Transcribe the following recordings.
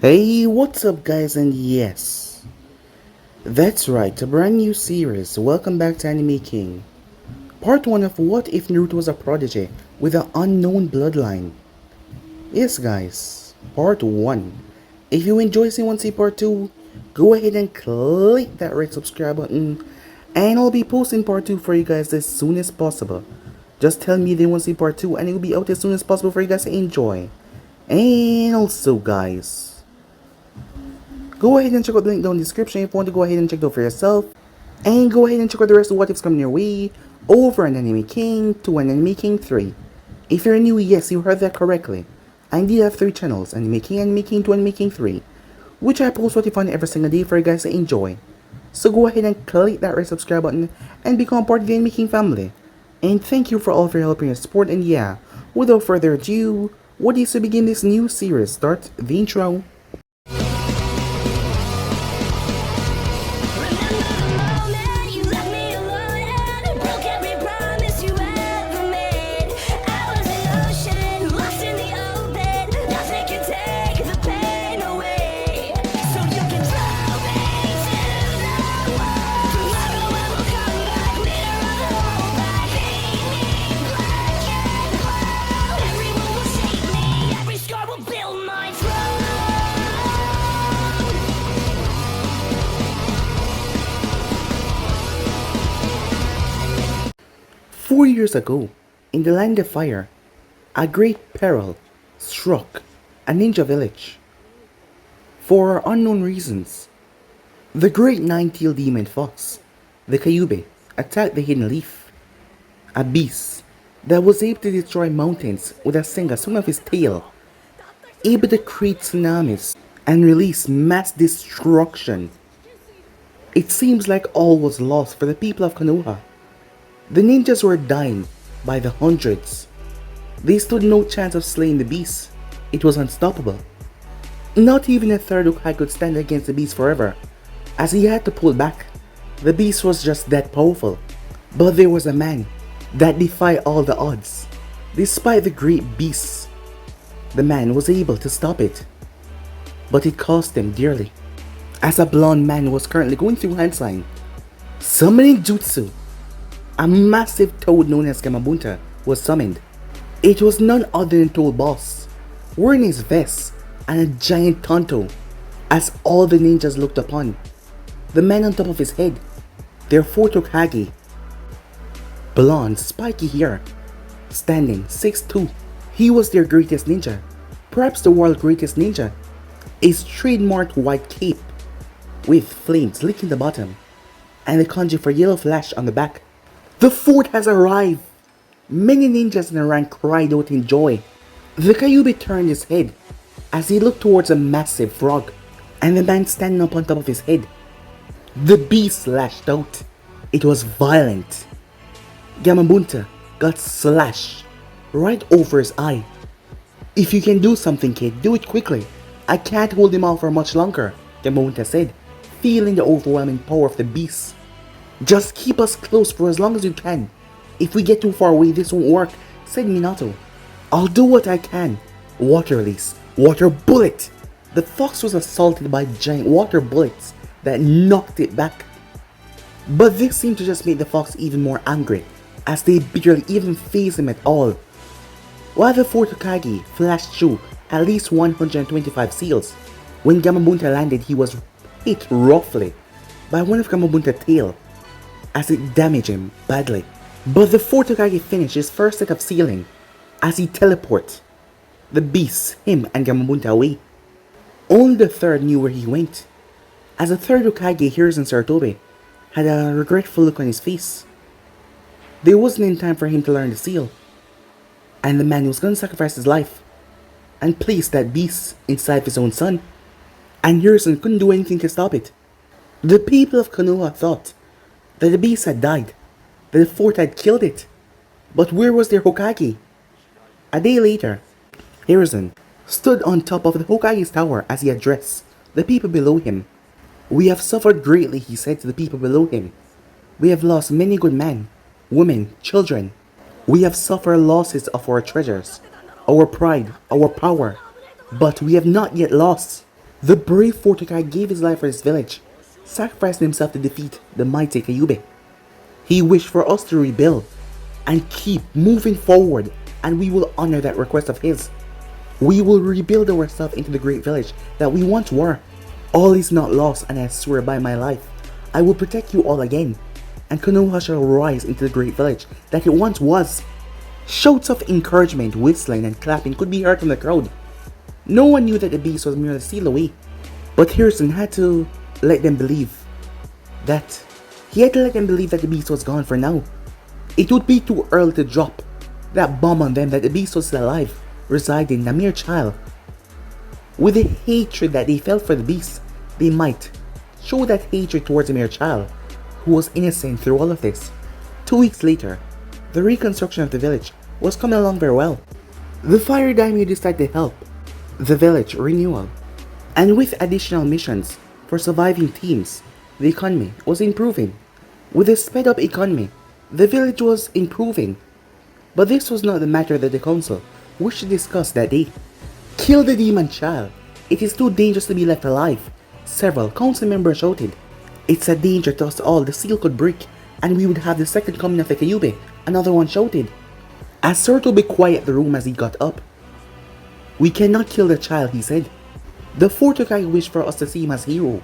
Hey, what's up guys, and yes, that's right, a brand new series. Welcome back to Anime King. Part 1 of What If Naruto Was a Prodigy with an Unknown Bloodline. Yes guys, Part 1. If you enjoy seeing 1 see Part 2, go ahead and click that red subscribe button and I'll be posting Part 2 for you guys as soon as possible. Just tell me they want to see Part 2 and it will be out as soon as possible for you guys to enjoy. And also guys, go ahead and check out the link down in the description if you want to go ahead and check it out for yourself. And go ahead and check out the rest of what ifs coming your way over on Anime King to an Anime King 3. If you're new, yes, you heard that correctly. I indeed have 3 channels, Anime King 2, Anime King 3, which I post what if on every single day for you guys to enjoy. So go ahead and click that red subscribe button and become part of the Anime King family. And thank you for all of your help and your support, and yeah, without further ado, what is to begin this new series? Start the intro. "4 years ago, in the land of fire, a great peril struck a ninja village. For unknown reasons, the great nine-tailed demon fox, the Kyuubi, attacked the hidden leaf, a beast that was able to destroy mountains with a single swing of his tail, able to create tsunamis and release mass destruction. It seems like all was lost for the people of Konoha. The ninjas were dying by the hundreds. They stood no chance of slaying the beast. It was unstoppable. Not even a third Hokage could stand against the beast forever, as he had to pull back. The beast was just that powerful. But there was a man that defied all the odds. Despite the great beast, the man was able to stop it. But it cost him dearly, as a blonde man was currently going through hand sign, summoning jutsu. A massive toad known as Gamabunta was summoned. It was none other than Toad Boss, wearing his vest and a giant tonto, as all the ninjas looked upon. The man on top of his head, their fourth Hokage, blonde, spiky hair, standing 6'2". He was their greatest ninja, perhaps the world's greatest ninja. His trademark white cape, with flames licking the bottom, and the kanji for yellow flash on the back. The fourth has arrived! Many ninjas in the rank cried out in joy. The Kyuubi turned his head as he looked towards a massive frog and the man standing up on top of his head. The beast lashed out. It was violent. Gamabunta got slashed right over his eye. "If you can do something, kid, do it quickly. I can't hold him off for much longer," Gamabunta said, feeling the overwhelming power of the beast. "Just keep us close for as long as you can. If we get too far away, this won't work," said Minato. "I'll do what I can." Water release. Water bullet. The fox was assaulted by giant water bullets that knocked it back. But this seemed to just make the fox even more angry, as they barely even phased him at all. While the fourth Hokage flashed through at least 125 seals, when Gamabunta landed, he was hit roughly by one of Gamabunta's tail, as it damaged him badly. But the fourth Hokage finished his first set of sealing as he teleported the beast, him and Gamabunta away. Only the third knew where he went, as the third Hokage, Hiruzen Sarutobi, had a regretful look on his face. There wasn't in time for him to learn the seal, and the man was going to sacrifice his life and place that beast inside of his own son, and Hiruzen couldn't do anything to stop it. The people of Konoha thought that the beast had died, that the fourth had killed it. But where was their Hokage? A day later, Hiruzen stood on top of the Hokage's tower as he addressed the people below him. "We have suffered greatly," he said to the people below him. "We have lost many good men, women, children. We have suffered losses of our treasures, our pride, our power, but we have not yet lost. The brave Fortocai gave his life for his village, sacrificing himself to defeat the mighty Kyuubi. He wished for us to rebuild and keep moving forward, and we will honor that request of his. We will rebuild ourselves into the great village that we once were. All is not lost, and I swear by my life, I will protect you all again, and Konoha shall rise into the great village that it once was. Shouts of encouragement, whistling and clapping could be heard from the crowd. No one knew that the beast was merely sealed away, but Hirsten had to let them believe that. He had to let them believe that the beast was gone for now. It would be too early to drop that bomb on them that the beast was still alive, residing in a mere child. With the hatred that they felt for the beast, they might show that hatred towards a mere child who was innocent through all of this. 2 weeks later, the reconstruction of the village was coming along very well. The Fire Daimyo decided to help the village renewal, and with additional missions for surviving teams, the economy was improving. With a sped up economy, the village was improving. But this was not the matter that the council wished to discuss that day. Kill the demon child. It is too dangerous to be left alive, several council members shouted. It's a danger to us all, the seal could break, and we would have the second coming of the Kyuubi, another one shouted. As Sarutobi quieted the room as he got up. We cannot kill the child, he said. The Fortocai wished for us to see him as hero,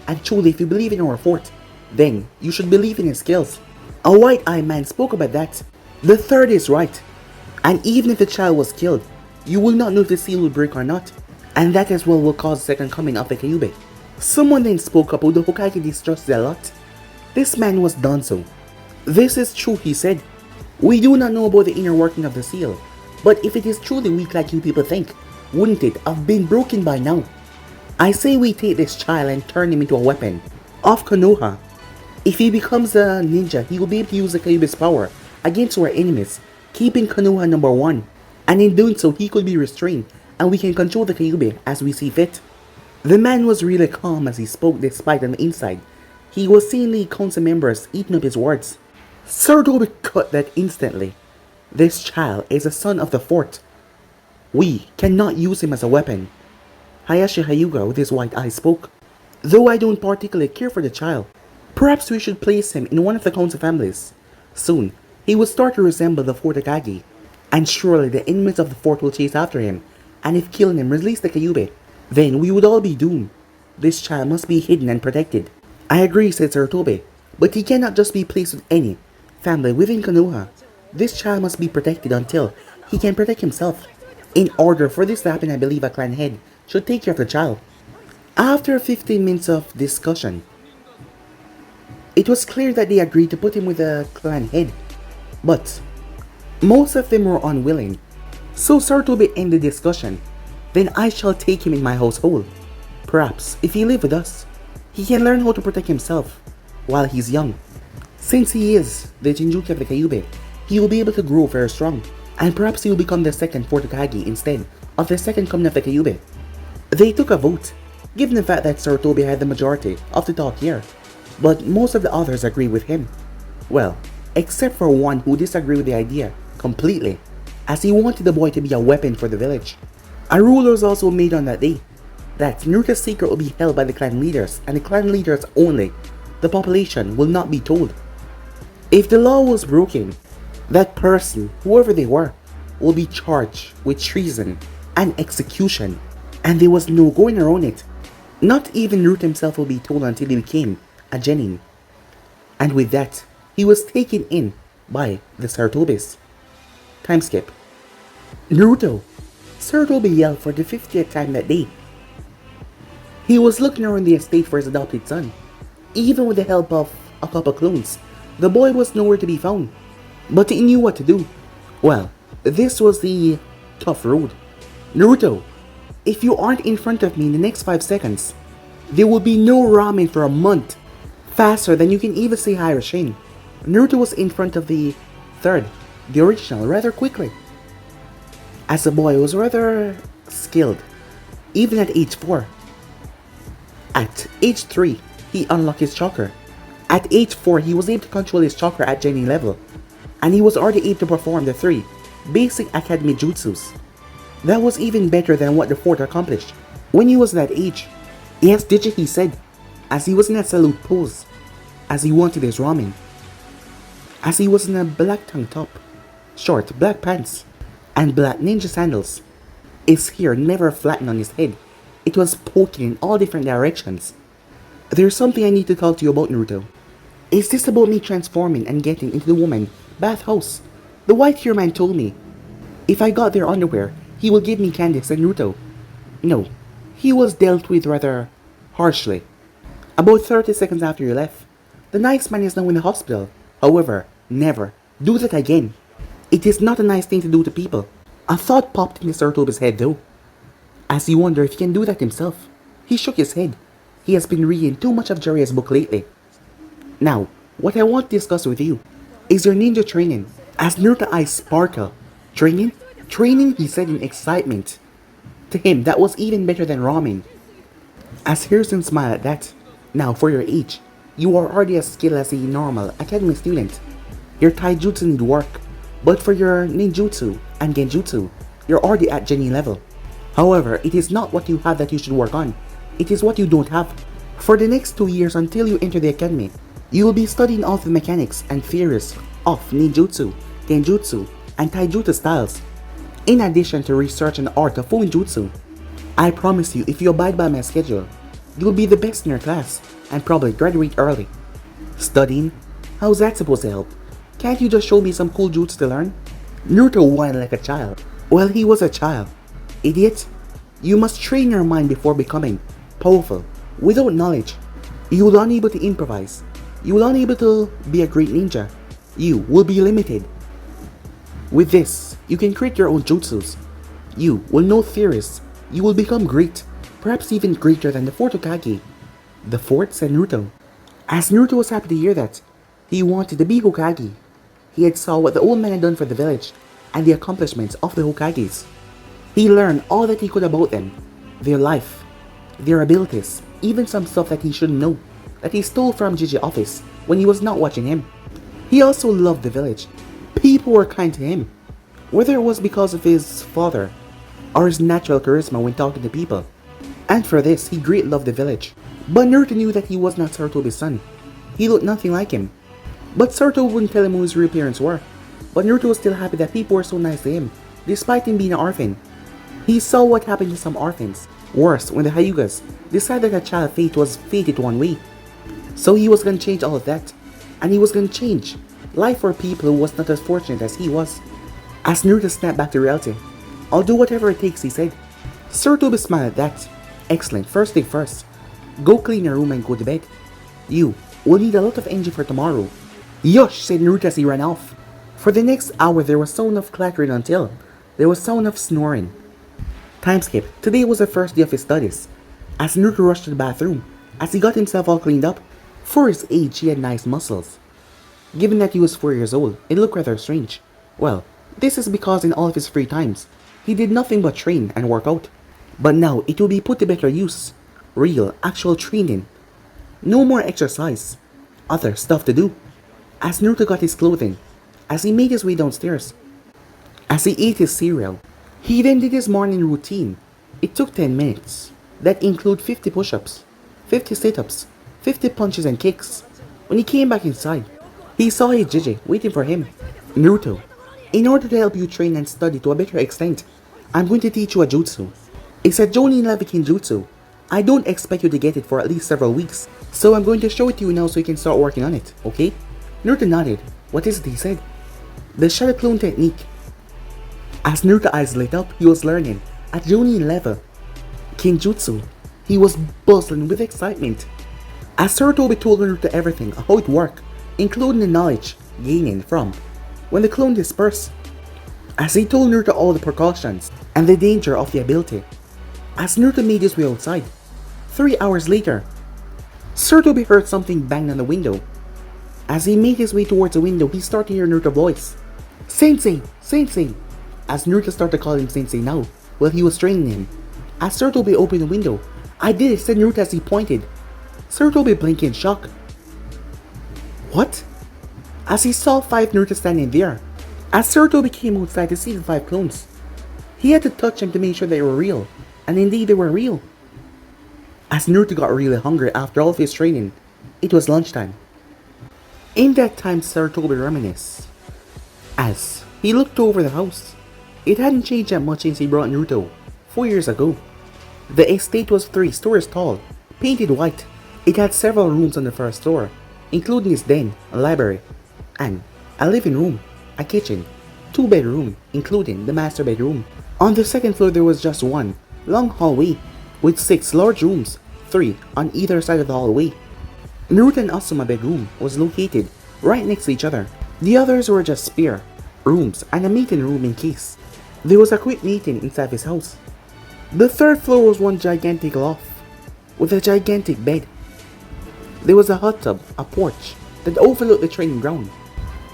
and truly if you believe in our fort, then you should believe in his skills. A white-eyed man spoke about that. The third is right, and even if the child was killed, you will not know if the seal will break or not, and that as well will cause the second coming of the Kyuubi. Someone then spoke up who the Hokage distrusted a lot. This man was Danzo. This is true, he said. We do not know about the inner working of the seal, but if it is truly weak like you people think, wouldn't it have been broken by now? I say we take this child and turn him into a weapon of Konoha. If he becomes a ninja, he will be able to use the Kyuubi's power against our enemies, keeping Konoha number 1. And in doing so, he could be restrained, and we can control the Kyuubi as we see fit. The man was really calm as he spoke, despite on the inside he was seeing the council members eating up his words. Sarutobi cut that instantly. This child is a son of the fort. We cannot use him as a weapon. Hayashi Hyuga with his white eyes spoke. Though I don't particularly care for the child, perhaps we should place him in one of the council families. Soon, he will start to resemble the Fort Hokage, and surely the inmates of the fort will chase after him, and if killing him release the Kyuubi, then we would all be doomed. This child must be hidden and protected. I agree, said Sarutobi, but he cannot just be placed with any family within Konoha. This child must be protected until he can protect himself. In order for this to happen, I believe a clan head should take care of the child. After 15 minutes of discussion, it was clear that they agreed to put him with a clan head, but most of them were unwilling. So Sarutobi ended the discussion. Then I shall take him in my household. Perhaps, if he live with us, he can learn how to protect himself while he's young. Since he is the Jinjuki of the Kyuubi, he will be able to grow very strong, and perhaps he will become the second Fort Hokage instead of the second coming of the Kyuubi. They took a vote, given the fact that Sarutobi had the majority of the talk here, but most of the others agreed with him. Well, except for one who disagreed with the idea completely, as he wanted the boy to be a weapon for the village. A rule was also made on that day, that Naruto's secret will be held by the clan leaders and the clan leaders only. The population will not be told. If the law was broken, that person, whoever they were, will be charged with treason and execution, and there was no going around it. Not even Naruto himself will be told until he became a genin. And with that, he was taken in by the Sarutobis. Time skip. Naruto! Sarutobi yelled for the 50th time that day. He was looking around the estate for his adopted son. Even with the help of a couple clones, the boy was nowhere to be found. But he knew what to do. Well, this was the tough road. Naruto, if you aren't in front of me in the next 5 seconds, there will be no ramen for a month. Faster than you can even say Hiroshin. Naruto was in front of the third, the original, rather quickly. As a boy, he was rather skilled, even at age 4. At age 3, he unlocked his chakra. At age 4, he was able to control his chakra at genin level, and he was already able to perform the 3 basic academy jutsus. That was even better than what the fourth accomplished when he was that age. Yes, Digi, he said, as he was in a salute pose, as he wanted his ramen, as he was in a black tank top, short black pants, and black ninja sandals. His hair never flattened on his head, it was poking in all different directions. There's something I need to talk to you about, Naruto. Is this about me transforming and getting into the woman bathhouse? The white hair man told me if I got their underwear, he will give me candy, said Naruto. No, he was dealt with rather harshly. About 30 seconds after you left, the nice man is now in the hospital. However, never do that again. It is not a nice thing to do to people. A thought popped in Sarutobi's head though, as he wondered if he can do that himself. He shook his head. He has been reading too much of Jiraiya's book lately. Now, what I want to discuss with you is your ninja training. As Naruto's eyes sparkle. Training? Training, he said in excitement. To him, that was even better than ramen. As Harrison smiled at that. Now, for your age, you are already as skilled as a normal academy student. Your taijutsu need work, but for your ninjutsu and genjutsu, you're already at genie level. However, it is not what you have that you should work on. It is what you don't have. For the next 2 years until you enter the academy, you will be studying all the mechanics and theories of ninjutsu, genjutsu, and taijutsu styles, in addition to research and art of fuinjutsu. I promise you, if you abide by my schedule, you'll be the best in your class and probably graduate early. Studying? How's that supposed to help? Can't you just show me some cool jutsu to learn? Naruto whined like a child. Well, he was a child. Idiot. You must train your mind before becoming powerful. Without knowledge, you will unable to improvise. You will unable to be a great ninja. You will be limited. With this, you can create your own jutsus. You will know theories. You will become great. Perhaps even greater than the fourth Hokage. The fourth, said Naruto. As Naruto was happy to hear that, he wanted to be Hokage. He had saw what the old man had done for the village and the accomplishments of the Hokages. He learned all that he could about them, their life, their abilities, even some stuff that he shouldn't know, that he stole from Gigi's office when he was not watching him. He also loved the village. People were kind to him, whether it was because of his father or his natural charisma when talking to people. And for this, he greatly loved the village. But Naruto knew that he was not Sarutobi's son. He looked nothing like him. But Saruto wouldn't tell him who his real parents were. But Naruto was still happy that people were so nice to him, despite him being an orphan. He saw what happened to some orphans. Worse, when the Hyugas decided that a child's fate was fated one way. So he was going to change all of that. And he was going to change life for people who was not as fortunate as he was. As Naruto snapped back to reality, I'll do whatever it takes, he said. Sarutobi smiled at that. Excellent, first thing first. Go clean your room and go to bed. You will need a lot of energy for tomorrow. Yosh, said Naruto as he ran off. For the next hour there was sound of clattering until there was sound of snoring. Time skip. Today was the first day of his studies. As Naruto rushed to the bathroom, as he got himself all cleaned up. For his age, he had nice muscles. Given that he was 4 years old, it looked rather strange. Well, this is because in all of his free times, he did nothing but train and work out. But now it will be put to better use. Real, actual training. No more exercise. Other stuff to do. As Naruto got his clothing, as he made his way downstairs, as he ate his cereal, he then did his morning routine. It took 10 minutes. That included 50 push-ups, 50 sit-ups, 50 punches and kicks. When he came back inside, he saw his Gigi waiting for him. Naruto, in order to help you train and study to a better extent, I'm going to teach you a jutsu. It's a Jonin level Kinjutsu. I don't expect you to get it for at least several weeks, so I'm going to show it to you now so you can start working on it, okay? Naruto nodded. What is it, he said? The Shadow Clone technique. As Naruto's eyes lit up, he was learning at Jonin level Kinjutsu. He was buzzing with excitement. As Sarutobi told Naruto everything how it worked, including the knowledge gaining from when the clone dispersed. As he told Naruto all the precautions and the danger of the ability. As Naruto made his way outside, 3 hours later, Sarutobi heard something bang on the window. As he made his way towards the window, he started to hear Naruto's voice. Sensei! Sensei! As Naruto started to call him Sensei now, while he was training him. As Sarutobi opened the window, I did it, said Naruto as he pointed. Sarutobi blinked in shock. What? As he saw 5 Naruto standing there. As Sarutobi came outside to see the 5 clones, he had to touch them to make sure they were real. And indeed they were real. As As Naruto got really hungry after all of his training, it was lunchtime. In that time, Sarutobi reminisced as he looked over the house. It hadn't changed that much since he brought Naruto 4 years ago. The estate was 3 stories tall, painted white. It had several rooms on the first floor, including his den, a library, and a living room, a kitchen, 2 bedrooms, including the master bedroom. On the second floor there was just one long hallway with 6 large rooms, 3 on either side of the hallway. Naruto and Asuma bedroom was located right next to each other. The others were just spare rooms and a meeting room in case there was a quick meeting inside his house. The third floor was one gigantic loft with a gigantic bed. There was a hot tub, a porch that overlooked the training ground,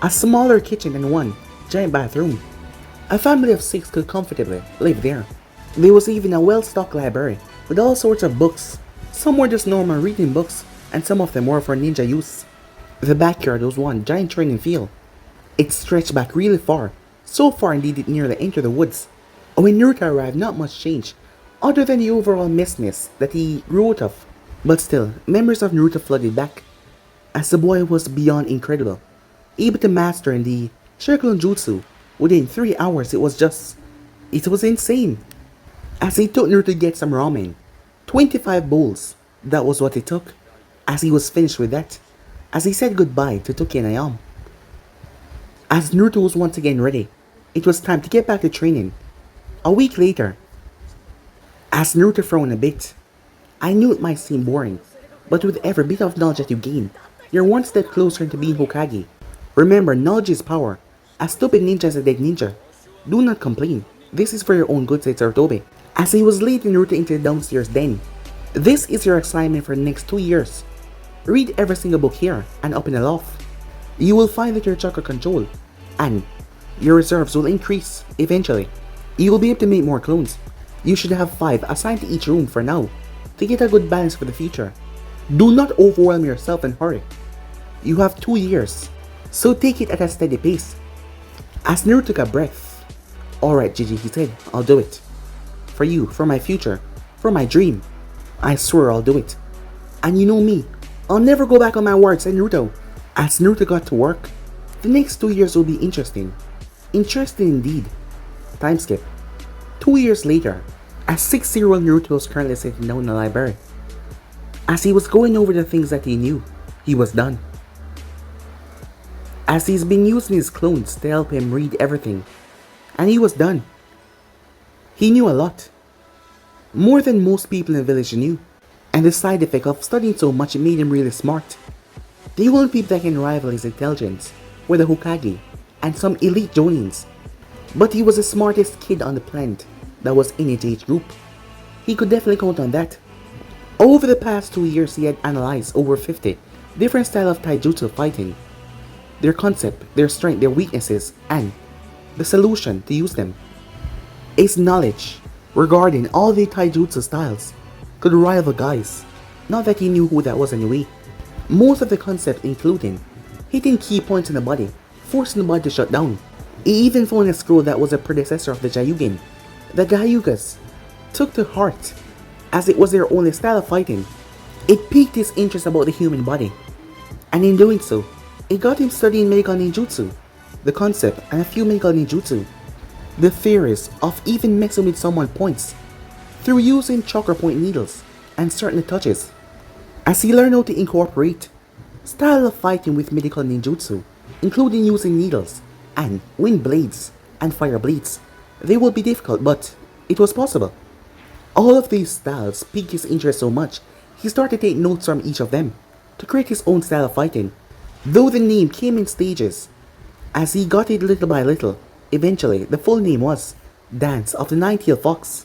a smaller kitchen and one giant bathroom. A family of 6 could comfortably live there. There was even a well-stocked library with all sorts of books. Some were just normal reading books and some of them were for ninja use. The backyard was one giant training field. It stretched back really far, so far indeed it nearly entered the woods. When Naruto arrived, not much changed, other than the overall messiness that he grew out of. But still, memories of Naruto flooded back, as the boy was beyond incredible, able to master in the Shuriken Jutsu within 3 hours. It was insane. As he took Naruto to get some ramen, 25 bowls, that was what it took. As he was finished with that, as he said goodbye to Toki and Ayam. As Naruto was once again ready, it was time to get back to training. A week later, as Naruto frowned a bit, I knew it might seem boring, but with every bit of knowledge that you gain, you're one step closer to being Hokage. Remember, knowledge is power. A stupid ninja is a dead ninja. Do not complain. This is for your own good, said Sarutobi, as he was leading Naruto into the downstairs den. This is your assignment for the next 2 years. Read every single book here and up in the loft. You will find that your chakra control and your reserves will increase eventually. You will be able to make more clones. You should have 5 assigned to each room for now to get a good balance for the future. Do not overwhelm yourself and hurry. You have 2 years, so take it at a steady pace. As Naruto took a breath. Alright Gigi, he said, I'll do it. For you, for my future, for my dream. I swear I'll do it. And you know me, I'll never go back on my word, said Naruto. As Naruto got to work, the next 2 years will be interesting. Interesting indeed. Time skip. 2 years later, as 6-year-old Naruto was currently sitting down in the library. As he was going over the things that he knew, he was done. As he's been using his clones to help him read everything, and he was done. He knew a lot. More than most people in the village knew, and the side effect of studying so much made him really smart. The only people that can rival his intelligence were the Hokage and some elite Jonins, but he was the smartest kid on the planet that was in his age group. He could definitely count on that. Over the past 2 years he had analyzed over 50 different styles of taijutsu fighting, their concept, their strength, their weaknesses, and the solution to use them. His knowledge regarding all the taijutsu styles could rival guys. Not that he knew who that was anyway. Most of the concepts including hitting key points in the body, forcing the body to shut down. He even found a scroll that was a predecessor of the Gyugen. The Gyugas took to heart, as it was their only style of fighting. It piqued his interest about the human body, and in doing so, it got him studying medical ninjutsu, the concept and a few medical ninjutsu. The theories of even messing with someone's points through using chakra point needles and certain touches. As he learned how to incorporate style of fighting with medical ninjutsu, including using needles and wind blades and fire blades. They would be difficult, but it was possible. All of these styles piqued his interest so much, he started to take notes from each of them to create his own style of fighting, though the name came in stages. As he got it little by little, eventually the full name was Dance of the Nine-Tailed Fox.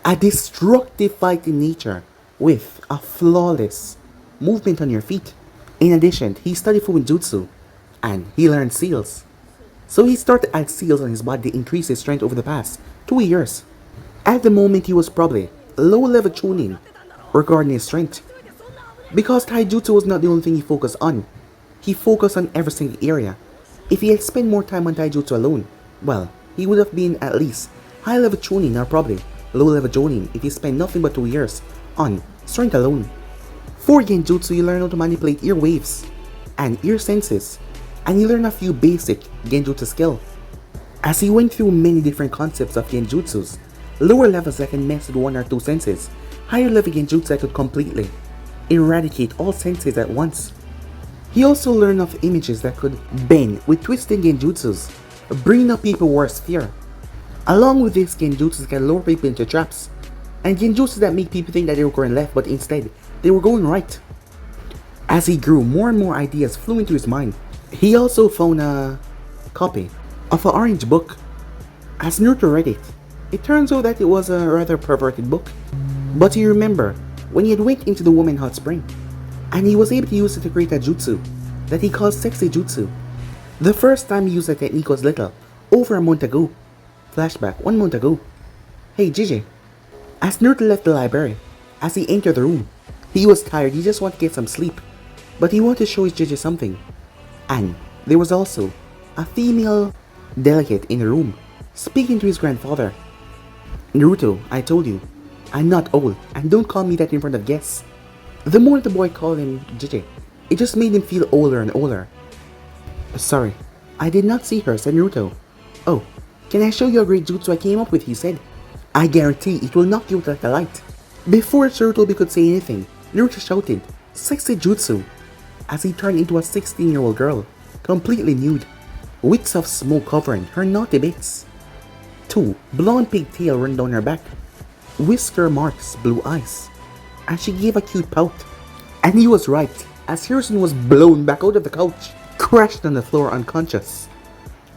A destructive fighting nature with a flawless movement on your feet. In addition, he studied Fuinjutsu and he learned seals. So he started to add seals on his body to increase his strength over the past 2 years. At the moment he was probably low level tuning regarding his strength. Because taijutsu was not the only thing he focused on. He focused on every single area. If he had spent more time on taijutsu alone, well, he would have been at least high level tuning or probably low level jonin if he spent nothing but 2 years on strength alone. For genjutsu, you learn how to manipulate ear waves and ear senses, and you learn a few basic genjutsu skill. As he went through many different concepts of genjutsus, lower levels that can mess with one or two senses, higher level genjutsu that could completely eradicate all senses at once. He also learned of images that could bend with twisting genjutsus, bringing up people worse fear. Along with this, genjutsus can lure people into traps, and genjutsu that make people think that they were going left but instead they were going right. As he grew, more and more ideas flew into his mind. He also found a copy of an orange book. As Naruto read it, it turns out that it was a rather perverted book. But he remembered when he had went into the woman hot spring, and he was able to use it to create a jutsu that he called sexy jutsu. The first time he used the technique was little, over a month ago. Flashback, 1 month ago. Hey Gigi. As Naruto left the library, as he entered the room, he was tired, he just wanted to get some sleep. But he wanted to show his Gigi something. And there was also a female delegate in the room, speaking to his grandfather. Naruto, I told you, I'm not old, and don't call me that in front of guests. The more the boy called him Gigi, it just made him feel older and older. Sorry, I did not see her, said Naruto. Oh, can I show you a great jutsu I came up with, he said. I guarantee it will knock you out like a light. Before Naruto could say anything, Naruto shouted, sexy jutsu, as he turned into a 16-year-old girl, completely nude, wicks of smoke covering her naughty bits. 2 blonde pigtail run down her back, whisker marks blue eyes, and she gave a cute pout. And he was right, as Hiruzen was blown back out of the couch, crashed on the floor unconscious.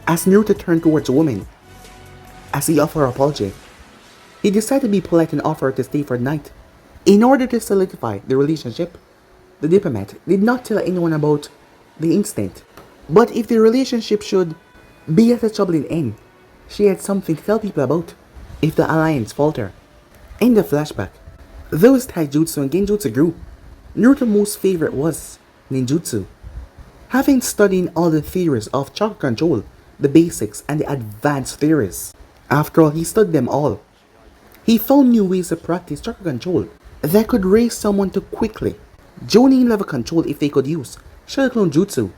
As Naruto turned towards the woman, as he offered her apology, he decided to be polite and offer her to stay for the night. In order to solidify the relationship, the diplomat did not tell anyone about the incident. But if the relationship should be at a troubling end, she had something to tell people about if the alliance faltered. In the flashback, those taijutsu and genjutsu grew. Naruto's most favorite was ninjutsu. Having studied all the theories of chakra control, the basics and the advanced theories, after all he studied them all, he found new ways to practice chakra control that could raise someone to quickly Jonin level control if they could use Shadow Clone Jutsu.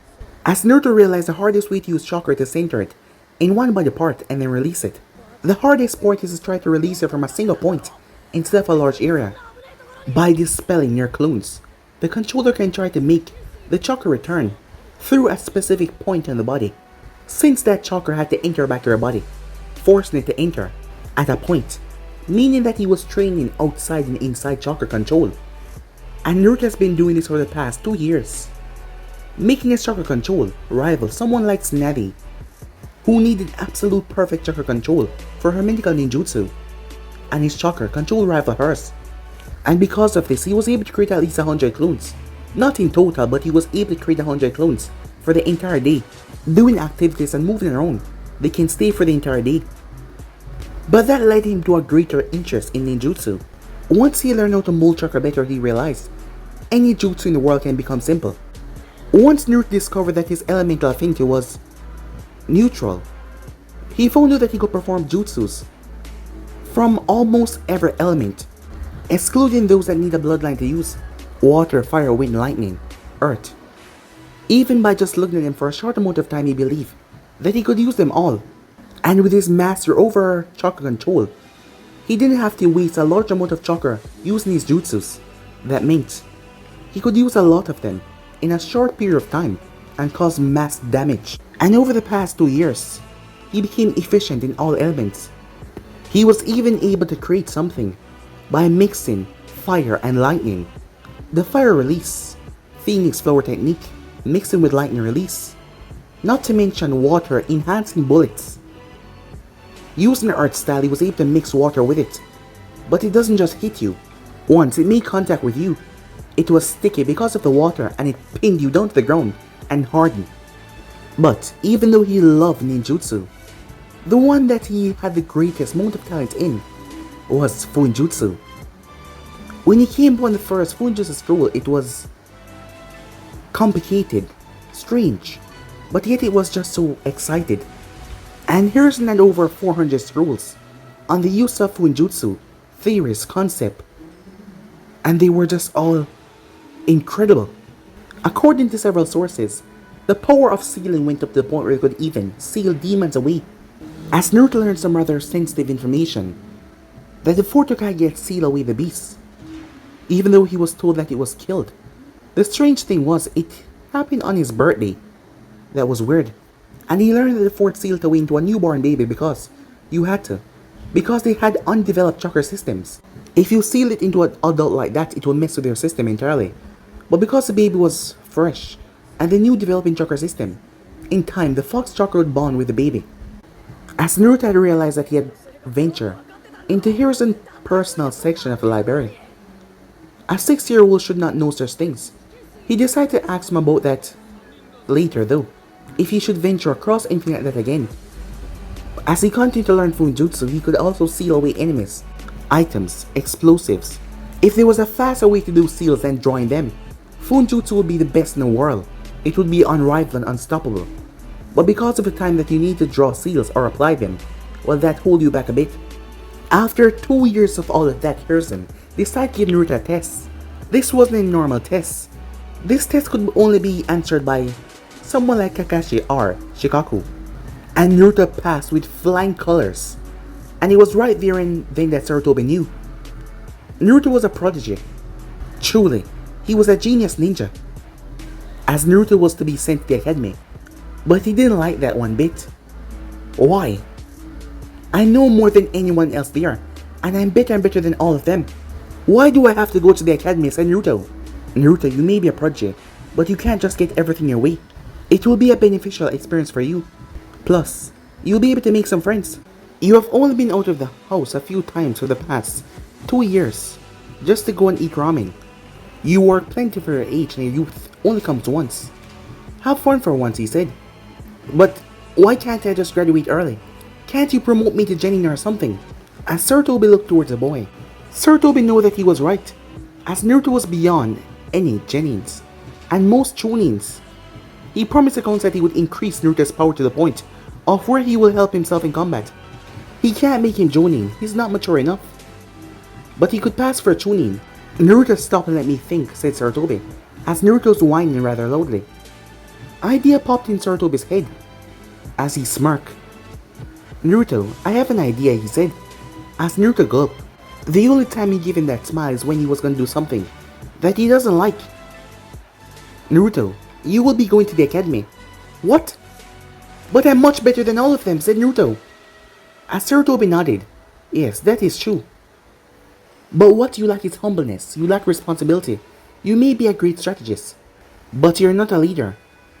As Naruto realized the hardest way to use chakra is to center it in one body part and then release it. The hardest part is to try to release it from a single point instead of a large area. By dispelling near clones, the controller can try to make the chakra return through a specific point in the body. Since that chakra had to enter back to your body, forcing it to enter at a point, meaning that he was training outside and inside chakra control. And Naruto has been doing this for the past 2 years, making his chakra control rival someone like Tsunade, who needed absolute perfect chakra control for her mythical ninjutsu, and his chakra control rival hers. And because of this, he was able to create at least 100 clones. Not in total, but he was able to create 100 clones for the entire day, doing activities and moving around. They can stay for the entire day. But that led him to a greater interest in ninjutsu. Once he learned how to mold chakra better, he realized any jutsu in the world can become simple. Once Naruto discovered that his elemental affinity was neutral, he found out that he could perform jutsus from almost every element, excluding those that need a bloodline to use: water, fire, wind, lightning, earth. Even by just looking at them for a short amount of time, he believed that he could use them all. And with his master over chakra control, he didn't have to waste a large amount of chakra using his jutsus. That meant he could use a lot of them in a short period of time and cause mass damage. And over the past 2 years, he became efficient in all elements. He was even able to create something by mixing fire and lightning. The fire release, Phoenix flower technique, mixing with lightning release. Not to mention water enhancing bullets. Using the earth style, he was able to mix water with it. But it doesn't just hit you. Once it made contact with you, it was sticky because of the water and it pinned you down to the ground and hardened. But even though he loved ninjutsu, the one that he had the greatest amount of talent in was Fuinjutsu. When he came upon the first Fuinjutsu scroll, it was complicated, strange, but yet it was just so excited. And Hiruzen had over 400 scrolls on the use of Fuinjutsu, theories, concept, and they were just all incredible. According to several sources, the power of sealing went up to the point where it could even seal demons away. As Naruto learned some rather sensitive information, that the fourth Hokage had sealed away the beast, even though he was told that it was killed. The strange thing was, it happened on his birthday. That was weird. And he learned that the fourth sealed away into a newborn baby because you had to. Because they had undeveloped chakra systems. If you seal it into an adult like that, it will mess with your system entirely. But because the baby was fresh, and the new developing chakra system, in time the fox chakra would bond with the baby. As Naruto had realized that he had ventured into Hiruzen's personal section of the library. A 6-year-old should not know such things. He decided to ask him about that later though, if he should venture across anything like that again. As he continued to learn Funjutsu, he could also seal away enemies, items, explosives. If there was a faster way to do seals than drawing them, Funjutsu would be the best in the world. It would be unrivaled and unstoppable. But because of the time that you need to draw seals or apply them, well, that hold you back a bit. After 2 years of all of that, Hiruzen decided to give Naruto a test. This wasn't a normal test. This test could only be answered by someone like Kakashi or Shikaku. And Naruto passed with flying colors. And it was right there and then that Sarutobi knew. Naruto was a prodigy. Truly, he was a genius ninja. As Naruto was to be sent to the academy. But he didn't like that one bit. Why? I know more than anyone else there, and I'm better and better than all of them. Why do I have to go to the academy? Said Naruto. Naruto, you may be a prodigy, but you can't just get everything your way. It will be a beneficial experience for you. Plus, you'll be able to make some friends. You have only been out of the house a few times for the past 2 years, just to go and eat ramen. You work plenty for your age and your youth only comes once. Have fun for once, he said. But why can't I just graduate early? Can't you promote me to Genin or something? As Sarutobi looked towards the boy, Sarutobi knew that he was right, as Naruto was beyond any Genins, and most Chunins. He promised Akons that he would increase Naruto's power to the point of where he will help himself in combat. He can't make him Jonin, he's not mature enough. But he could pass for a Chunin. Naruto, stop and let me think, said Sarutobi, as Naruto's whining rather loudly. Idea popped in Sarutobi's head, as he smirked. Naruto, I have an idea, he said, as Naruto gulped. The only time he gave him that smile is when he was going to do something that he doesn't like. Naruto, you will be going to the academy. What? But I'm much better than all of them, said Naruto. As Sarutobi nodded, yes, that is true. But what you lack is humbleness, you lack responsibility. You may be a great strategist, but you're not a leader.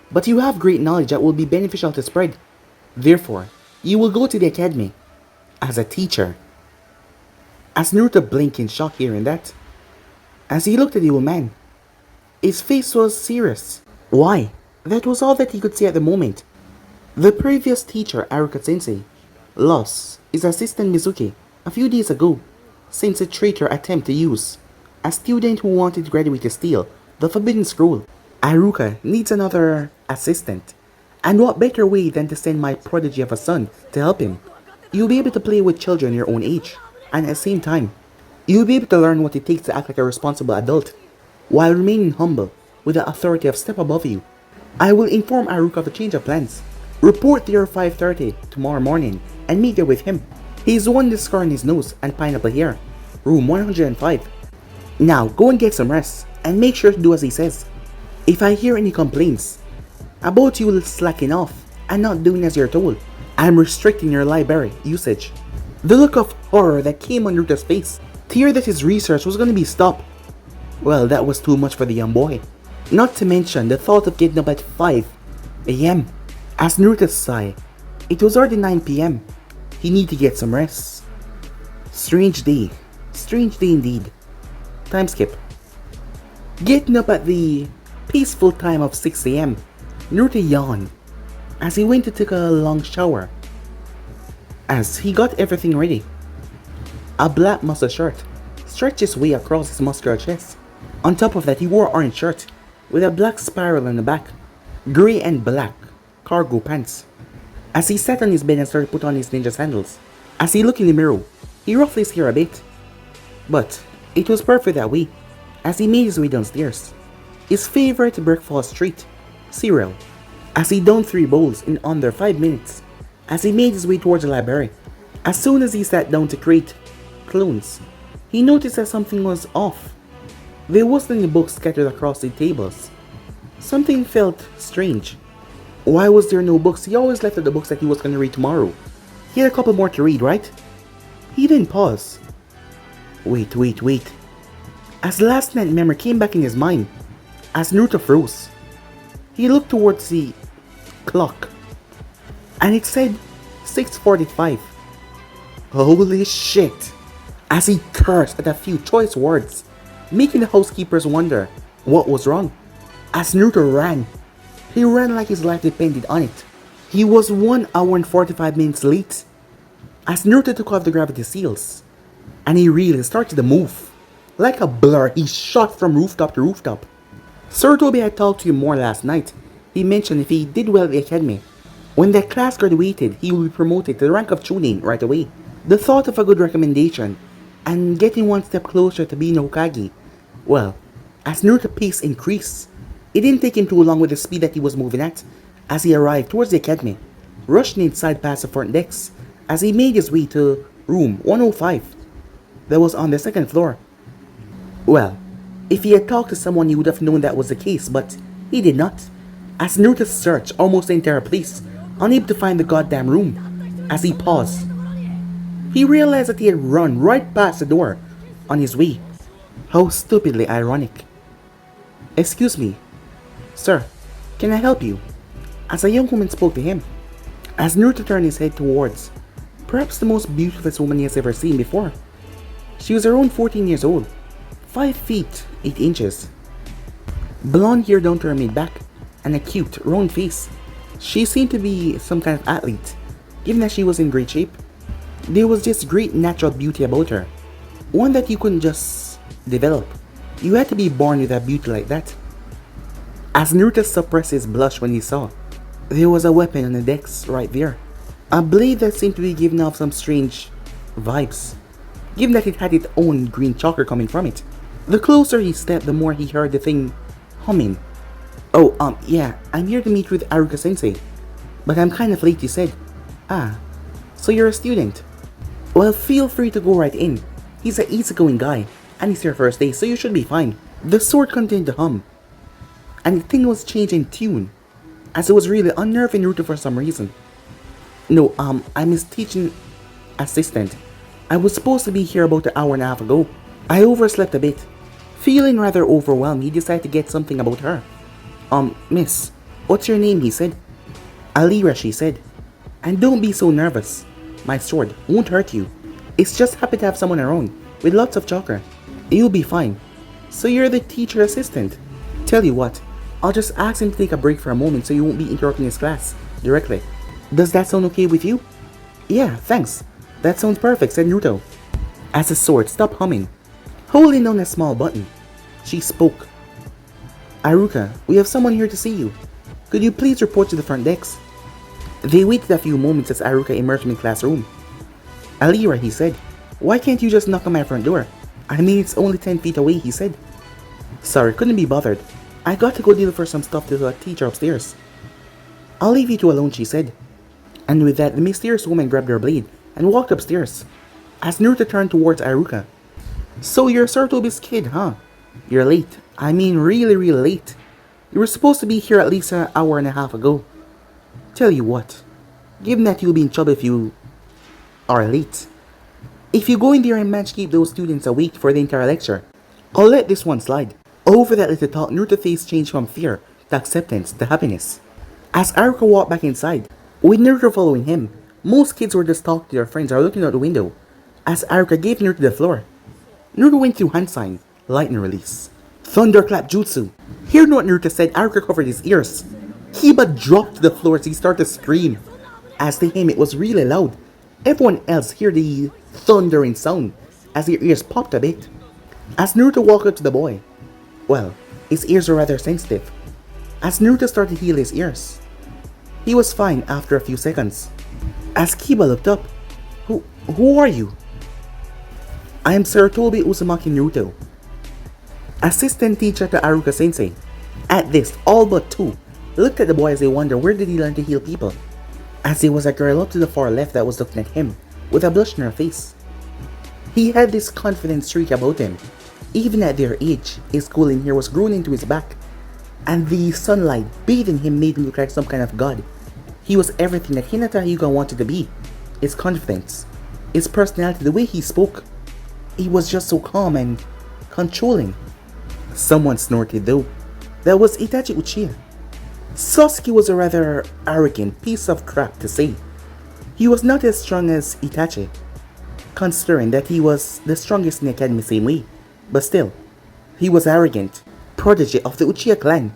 But you have great knowledge that will be beneficial to spread. Therefore, you will go to the academy as a teacher. As Naruto blinked in shock hearing that, as he looked at the old man, his face was serious. Why? That was all that he could say at the moment. The previous teacher, Aruka-sensei, lost his assistant Mizuki a few days ago since a traitor attempt to use a student who wanted to graduate to steal the Forbidden Scroll. Aruka needs another assistant, and what better way than to send my prodigy of a son to help him? You'll be able to play with children your own age, and at the same time, you'll be able to learn what it takes to act like a responsible adult, while remaining humble with the authority of step above you. I will inform Aruka of the change of plans. Report there 5:30 tomorrow morning and meet there with him. He's the one with scar on his nose and pineapple hair. Room 105. Now go and get some rest and make sure to do as he says. If I hear any complaints about you slacking off and not doing as you're told, I'm restricting your library usage. The look of horror that came on Naruto's face, fear that his research was going to be stopped. Well, that was too much for the young boy. Not to mention the thought of getting up at 5 a.m. As Naruto sighed, it was already 9 p.m. He needed to get some rest. Strange day indeed. Time skip. Getting up at the peaceful time of 6 a.m. Naruto yawned as he went to take a long shower. As he got everything ready, a black muscle shirt stretched his way across his muscular chest. On top of that, he wore an orange shirt with a black spiral in the back, grey and black cargo pants. As he sat on his bed and started to put on his ninja sandals, as he looked in the mirror, he ruffled his hair a bit, but it was perfect that way. as he made his way downstairs. His favorite breakfast treat, cereal, as he downed 3 bowls in under 5 minutes, as he made his way towards the library. As soon as he sat down to create clones, he noticed that something was off. There wasn't any books scattered across the tables. Something felt strange. Why was there no books? He always left out the books that he was going to read tomorrow. He had a couple more to read, right? He didn't pause. Wait. As the last night memory came back in his mind, as Naruto froze, he looked towards the clock, and it said 6:45. Holy shit! As he cursed at a few choice words, making the housekeepers wonder what was wrong. As Naruto ran, he ran like his life depended on it. He was 1 hour and 45 minutes late. As Naruto took off the gravity seals, and he really started to move. Like a blur, he shot from rooftop to rooftop. Sarutobi had talked to him more last night. He mentioned if he did well at the academy, when the class graduated, he would be promoted to the rank of Chunin right away. The thought of a good recommendation, and getting one step closer to being Hokage, well, as Naruto's pace increased, it didn't take him too long with the speed that he was moving at, as he arrived towards the academy, rushing inside past the front decks, as he made his way to room 105, that was on the 2nd floor. Well, if he had talked to someone, he would have known that was the case, but he did not. As Naruto searched almost the entire place, unable to find the goddamn room, as he paused, he realized that he had run right past the door on his way. How stupidly ironic. Excuse me, sir, can I help you? As a young woman spoke to him, as Naruto turned his head towards perhaps the most beautiful woman he has ever seen before. She was around 14 years old, 5 feet 8 inches, blonde hair down to her mid-back, and a cute, round face. She seemed to be some kind of athlete, given that she was in great shape. There was just great natural beauty about her, one that you couldn't just develop. You had to be born with a beauty like that. As Naruto suppressed his blush when he saw, there was a weapon on the decks right there. A blade that seemed to be giving off some strange vibes, given that it had its own green chakra coming from it. The closer he stepped, the more he heard the thing humming. Oh, yeah, I'm here to meet with Aruka Sensei, but I'm kind of late, you said. Ah, so you're a student? Well, feel free to go right in. He's an easygoing guy, and it's your first day, so you should be fine. The sword continued to hum, and the thing was changing tune, as it was really unnerving Naruto for some reason. No, I'm his teaching assistant. I was supposed to be here about an hour and a half ago. I overslept a bit. Feeling rather overwhelmed, he decided to get something about her. Miss, what's your name? He said. Alira, she said. And don't be so nervous. My sword won't hurt you. It's just happy to have someone around with lots of chakra. You'll be fine. So you're the teacher assistant. Tell you what, I'll just ask him to take a break for a moment so you won't be interrupting his class directly. Does that sound okay with you? Yeah, thanks. That sounds perfect, said Naruto, as the sword stopped humming. Holding down a small button, she spoke. Aruka, we have someone here to see you. Could you please report to the front desk? They waited a few moments as Aruka emerged from the classroom. Alira, he said, why can't you just knock on my front door? I mean, it's only 10 feet away, he said. Sorry, couldn't be bothered. I got to go deal for some stuff to the teacher upstairs. I'll leave you two alone, she said. And with that, the mysterious woman grabbed her blade and walked upstairs, as Naruto turned towards Aruka. So you're Sarutobi's kid, huh? You're late. I mean really late. You were supposed to be here at least an hour and a half ago. Tell you what, given that you'll be in trouble if you are late. If you go in there and manage to keep those students awake for the entire lecture, I'll let this one slide. Over that little talk, Naruto's face changed from fear to acceptance to happiness. As Aruka walked back inside, with Naruto following him, most kids were just talking to their friends or looking out the window, as Aruka gave Naruto the floor. Naruto went through hand sign, lightning release, thunderclap jutsu. Hearing what Naruto said, Aruka covered his ears. Kiba dropped to the floor as he started to scream. As to him, it was really loud. Everyone else heard the thundering sound as their ears popped a bit. As Naruto walked up to the boy, well, his ears were rather sensitive. As Naruto started to heal his ears, he was fine after a few seconds. As Kiba looked up, Who are you? I am Sarutobi Uzumaki Naruto. assistant teacher to Aruka Sensei. At this, all but two looked at the boy as they wondered where did he learn to heal people, as there was a girl up to the far left that was looking at him with a blush on her face. He had this confident streak about him. Even at their age, his schooling hair was grown into his back, and the sunlight bathing him made him look like some kind of god. He was everything that Hinata Hyuga wanted to be. His confidence, his personality, the way he spoke. He was just so calm and controlling. Someone snorted though. That was Itachi Uchiha. Sasuke was a rather arrogant piece of crap to say. He was not as strong as Itachi, considering that he was the strongest in the academy same way. But still, he was arrogant. Prodigy of the Uchiha clan.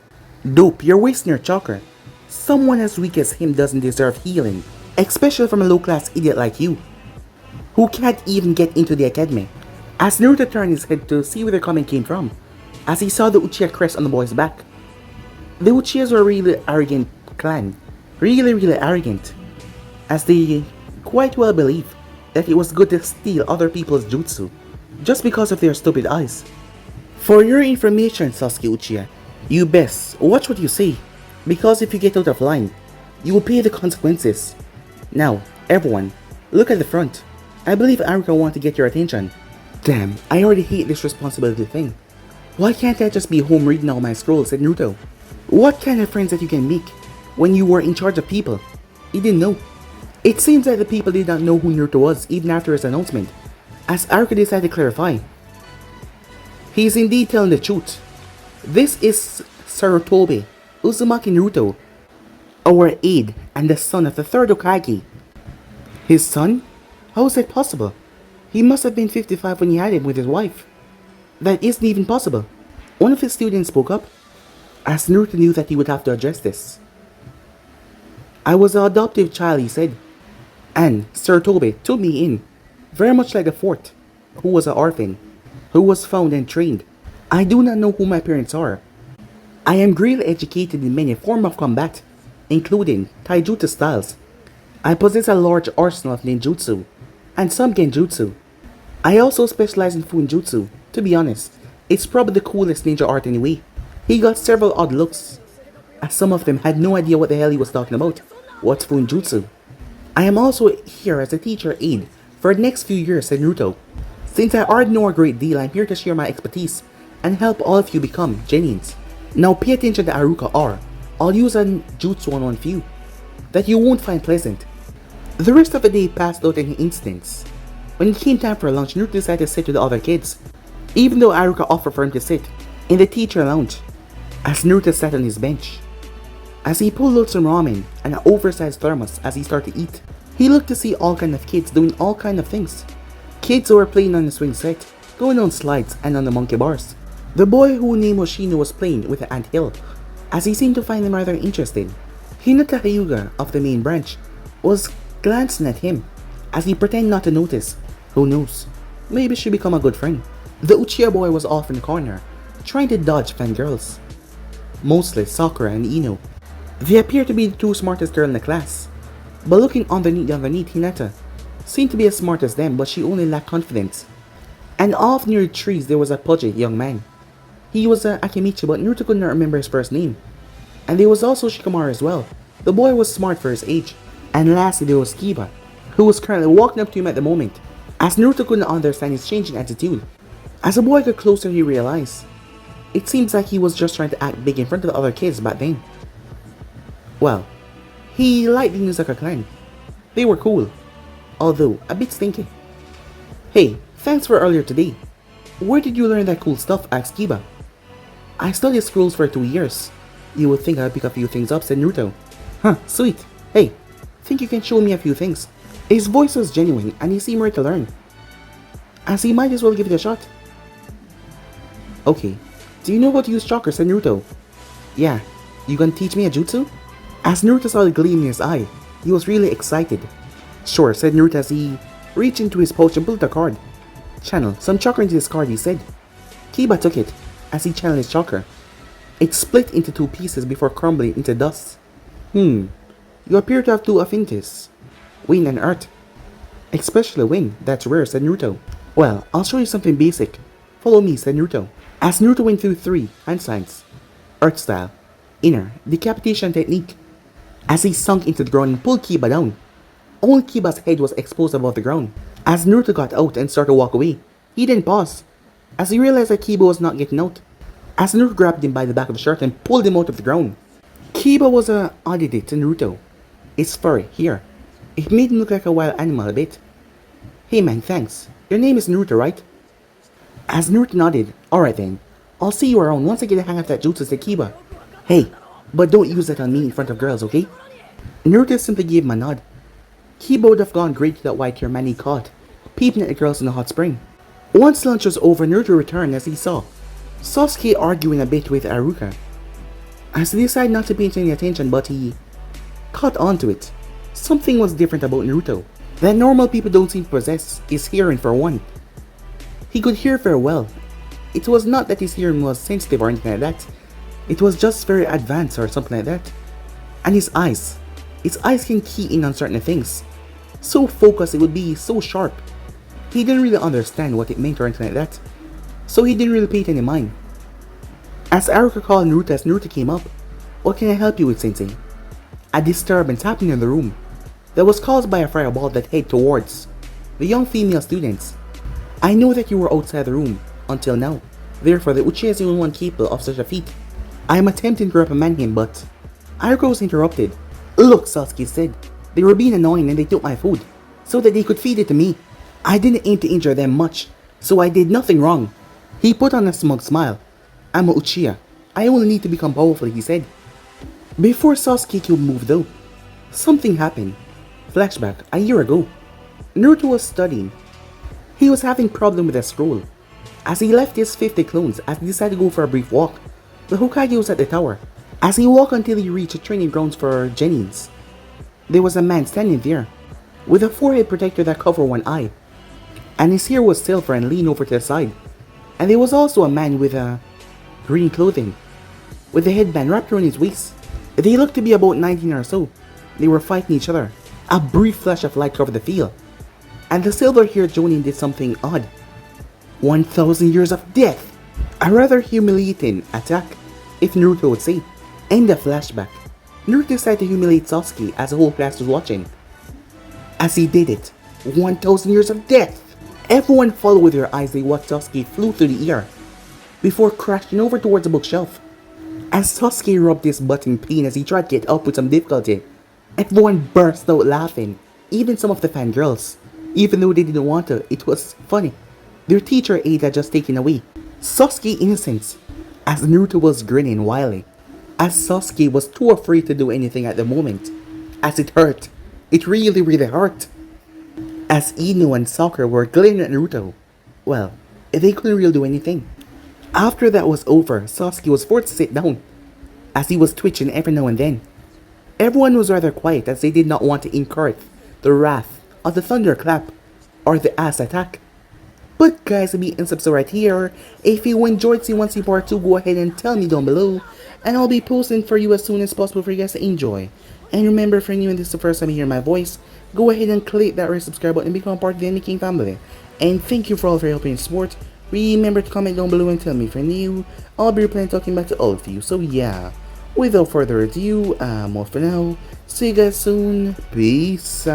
Dope, you're wasting your chakra. Someone as weak as him doesn't deserve healing, especially from a low-class idiot like you, who can't even get into the academy. As Naruto turned his head to see where the comment came from, as he saw the Uchiha crest on the boy's back. The Uchihas were a really arrogant clan. Really arrogant. As they quite well believe that it was good to steal other people's jutsu, just because of their stupid eyes. For your information, Sasuke Uchiha, you best watch what you say, because if you get out of line, you will pay the consequences. Now, everyone, look at the front. I believe Aruka wants to get your attention. Damn, I already hate this responsibility thing. Why can't I just be home reading all my scrolls, said Naruto. What kind of friends that you can make when you were in charge of people? He didn't know. It seems that the people did not know who Naruto was even after his announcement, as Aruka decided to clarify. He is indeed telling the truth. This is Sarutobi Uzumaki Naruto, our aide and the son of the third Hokage. His son? How is that possible? He must have been 55 when he had him with his wife. That isn't even possible. One of his students spoke up, as Naruto knew that he would have to address this. I was an adoptive child, he said, and Sarutobi took me in, very much like the fourth, who was an orphan, who was found and trained. I do not know who my parents are. I am greatly educated in many forms of combat, including taijutsu styles. I possess a large arsenal of ninjutsu, and some genjutsu. I also specialize in funjutsu. To be honest, it's probably the coolest ninja art anyway. He got several odd looks, as some of them had no idea what the hell he was talking about. What's funjutsu? I am also here as a teacher aide for the next few years, said Naruto. Since I already know a great deal, I'm here to share my expertise and help all of you become genins. Now pay attention to Aruka or I'll use a jutsu on one few that you won't find pleasant. The rest of the day passed without any incidents. When it came time for lunch, Naruto decided to sit with the other kids, even though Aruka offered for him to sit in the teacher lounge, as Naruto sat on his bench. As he pulled out some ramen and an oversized thermos as he started to eat, he looked to see all kind of kids doing all kind of things. Kids who were playing on the swing set, going on slides and on the monkey bars. The boy whose name was Shino was playing with the anthill, as he seemed to find them rather interesting. Hinata Hyuga of the main branch was glancing at him, as he pretended not to notice. Who knows, maybe she'd become a good friend. The Uchiha boy was off in the corner, trying to dodge fangirls. Mostly Sakura and Ino. They appeared to be the two smartest girls in the class, but looking underneath Hinata seemed to be as smart as them, but she only lacked confidence. And off near the trees there was a pudgy young man. He was Akimichi, but Naruto could not remember his first name. And there was also Shikamaru as well. The boy was smart for his age. And lastly there was Kiba, who was currently walking up to him at the moment, as Naruto couldn't understand his changing attitude. As the boy got closer, he realized it seems like he was just trying to act big in front of the other kids back then. Well, he liked the Nizaka clan. They were cool, although a bit stinky. Hey, thanks for earlier today. Where did you learn that cool stuff? Asked Kiba. I studied scrolls for 2 years. You would think I'd pick a few things up, said Naruto. Huh, sweet. Hey, think you can show me a few things? His voice was genuine and he seemed ready to learn, as he might as well give it a shot. Okay, do you know how to use chakra? Said Naruto. Yeah, you gonna teach me a jutsu? As Naruto saw the gleam in his eye, he was really excited. Sure, said Naruto as he reached into his pouch and pulled a card. Channel some chakra into this card, he said. Kiba took it as he channeled his chakra. It split into 2 pieces before crumbling into dust. You appear to have 2 affinities, wind and earth. Especially wind, that's rare, said Naruto. Well, I'll show you something basic. Follow me, said Naruto. As Naruto went through 3 handstands, Earth style, inner, decapitation technique. As he sunk into the ground and pulled Kiba down, only Kiba's head was exposed above the ground. As Naruto got out and started to walk away, he didn't pause, as he realized that Kiba was not getting out. As Naruto grabbed him by the back of the shirt and pulled him out of the ground. Kiba was a oddity to Naruto. His furry hair. It made him look like a wild animal a bit. Hey man, thanks. Your name is Naruto, right? As Naruto nodded, alright then. I'll see you around once I get the hang of that jutsu, said Kiba. Hey, but don't use that on me in front of girls, okay? Naruto simply gave him a nod. Kiba would have gone great to that white hair man he caught, peeping at the girls in the hot spring. Once lunch was over, Naruto returned as he saw Sasuke arguing a bit with Haruka. As he decided not to pay any attention, but he caught on to it. Something was different about Naruto that normal people don't seem to possess, his hearing for one. He could hear very well. It was not that his hearing was sensitive or anything like that. It was just very advanced or something like that. And his eyes can key in on certain things. So focused, it would be so sharp. He didn't really understand what it meant or anything like that. So he didn't really pay it any mind. As Haruka called Naruto as Naruto came up, what can I help you with, Sensei? A disturbance happened in the room that was caused by a fireball that headed towards the young female students. I know that you were outside the room until now. Therefore, the Uchiha is the only one capable of such a feat. I am attempting to reprimand him, but Haruka was interrupted. Look, Sasuke said, they were being annoying and they took my food so that they could feed it to me. I didn't aim to injure them much, so I did nothing wrong. He put on a smug smile. I'm a Uchiha. I only need to become powerful, he said. Before Sasuke could move though, something happened. Flashback, a year ago. Naruto was studying. He was having problem with a scroll. As he left his 50 clones, as he decided to go for a brief walk, the Hokage was at the tower. As he walked until he reached the training grounds for Genins, there was a man standing there, with a forehead protector that covered one eye, and his hair was silver and leaned over to the side. And there was also a man with green clothing, with a headband wrapped around his waist. They looked to be about 19 or so. They were fighting each other. A brief flash of light covered the field, and the silver-haired Jonin did something odd. 1,000 years of death! A rather humiliating attack, if Naruto would say. End of flashback. Naruto decided to humiliate Sasuke as the whole class was watching. As he did it, 1,000 years of death! Everyone followed with their eyes. They watched Sasuke flew through the air, before crashing over towards the bookshelf. As Sasuke rubbed his butt in pain as he tried to get up with some difficulty, everyone burst out laughing, even some of the fangirls. Even though they didn't want to, it was funny. Their teacher Aid had just taken away. Sasuke innocence, as Naruto was grinning wildly, as Sasuke was too afraid to do anything at the moment, as it hurt. It really hurt. As Ino and Sakura were glaring at Naruto, well, they couldn't really do anything. After that was over, Sasuke was forced to sit down, as he was twitching every now and then. Everyone was rather quiet as they did not want to incur the wrath of the thunderclap or the ass attack. But guys, I'll be in subs right here. If you enjoyed seeing 1 part 2, go ahead and tell me down below, and I'll be posting for you as soon as possible for you guys to enjoy. And remember, for you and this is the first time you hear my voice, go ahead and click that red subscribe button and become part of the Andy King family. And thank you for all of your help and support. Remember to comment down below and tell me if you're new. I'll be replying talking back to all of you. So yeah, without further ado, I'm off for now. See you guys soon. Peace.